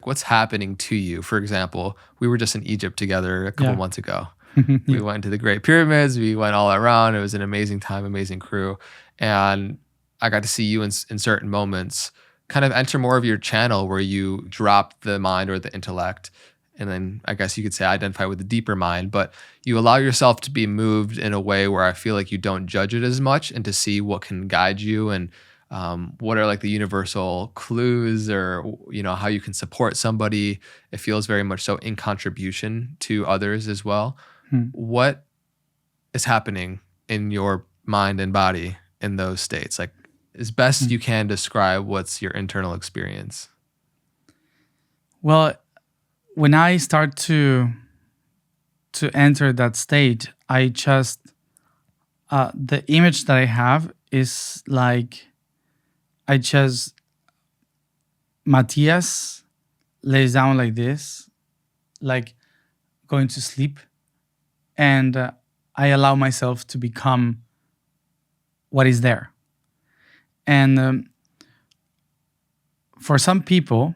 What's happening to you? For example, we were just in Egypt together a couple Yeah. months ago. We Yeah. went to the Great Pyramids. We went all around. It was an amazing time, amazing crew. And I got to see you in certain moments kind of enter more of your channel where you drop the mind or the intellect. And then I guess you could say identify with the deeper mind, but you allow yourself to be moved in a way where I feel like you don't judge it as much and to see what can guide you and what are like the universal clues or, how you can support somebody. It feels very much so in contribution to others as well. Hmm. What is happening in your mind and body in those states? Like, as best Hmm. you can describe what's your internal experience. Well, when I start to enter that state, I just the image that I have is like Matías lays down like this, like going to sleep, and I allow myself to become what is there. And for some people,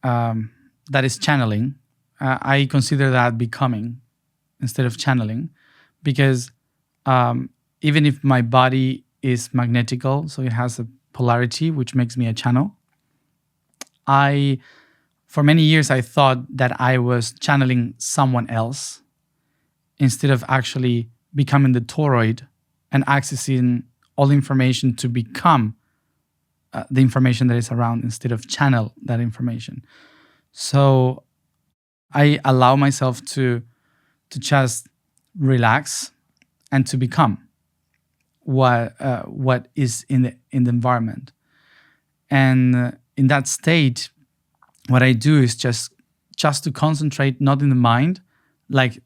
that is channeling. I consider that becoming instead of channeling, because even if my body is magnetical, so it has a polarity which makes me a channel, for many years I thought that I was channeling someone else instead of actually becoming the toroid and accessing all the information to become the information that is around instead of channel that information. So I allow myself to just relax and to become what is in the environment. And in that state, what I do is just to concentrate not in the mind, like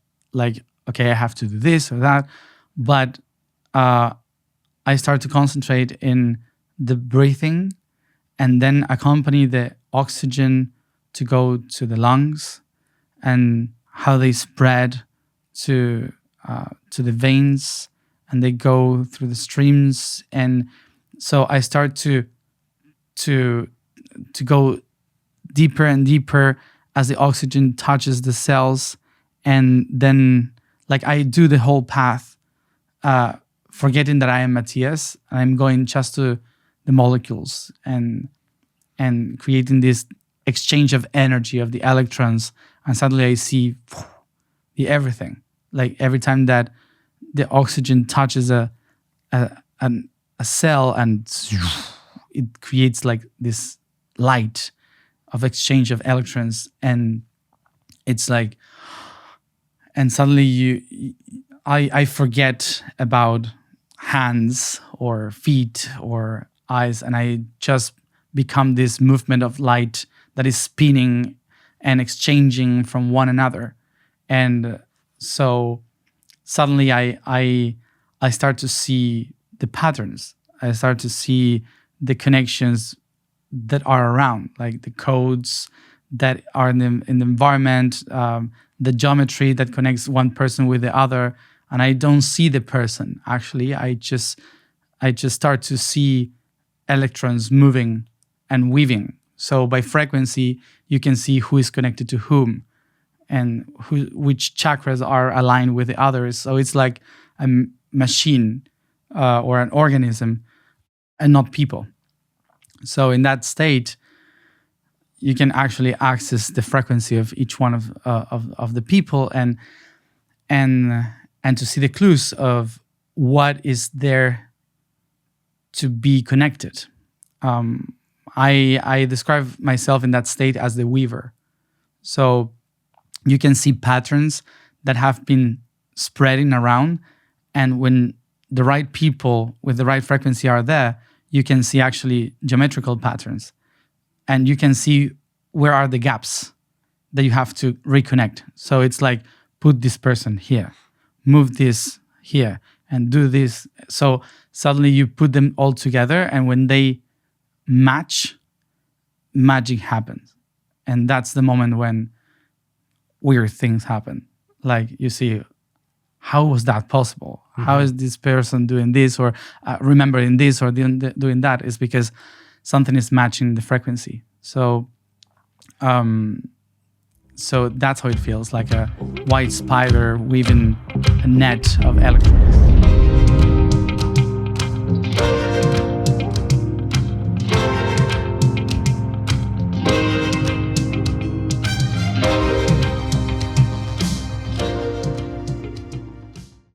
okay, I have to do this or that, but I start to concentrate in the breathing, and then accompany the oxygen to go to the lungs and how they spread to the veins, and they go through the streams. And so I start to go deeper and deeper as the oxygen touches the cells, and then like I do the whole path, forgetting that I am Matías, and I'm going just to the molecules and creating this exchange of energy of the electrons, and suddenly I see the everything. Like every time that the oxygen touches a cell, and it creates like this light of exchange of electrons, and it's like, and suddenly I forget about hands or feet or eyes, and I just become this movement of light that is spinning and exchanging from one another. And so suddenly I start to see the patterns. I start to see the connections that are around, like the codes that are in the environment, the geometry that connects one person with the other. And I don't see the person, actually. I just start to see electrons moving and weaving. So by frequency, you can see who is connected to whom, and which chakras are aligned with the others. So it's like a machine or an organism, and not people. So in that state, you can actually access the frequency of each one of the people, and to see the clues of what is there to be connected. I describe myself in that state as the weaver. So you can see patterns that have been spreading around, and when the right people with the right frequency are there, you can see actually geometrical patterns, and you can see where are the gaps that you have to reconnect. So it's like, put this person here, move this here, and do this. So suddenly you put them all together, and when they match, magic happens. And that's the moment when weird things happen. Like you see, how was that possible? Mm-hmm. How is this person doing this, or remembering this, or doing that? Is because something is matching the frequency. So So that's how it feels, like a white spider weaving a net of electrons.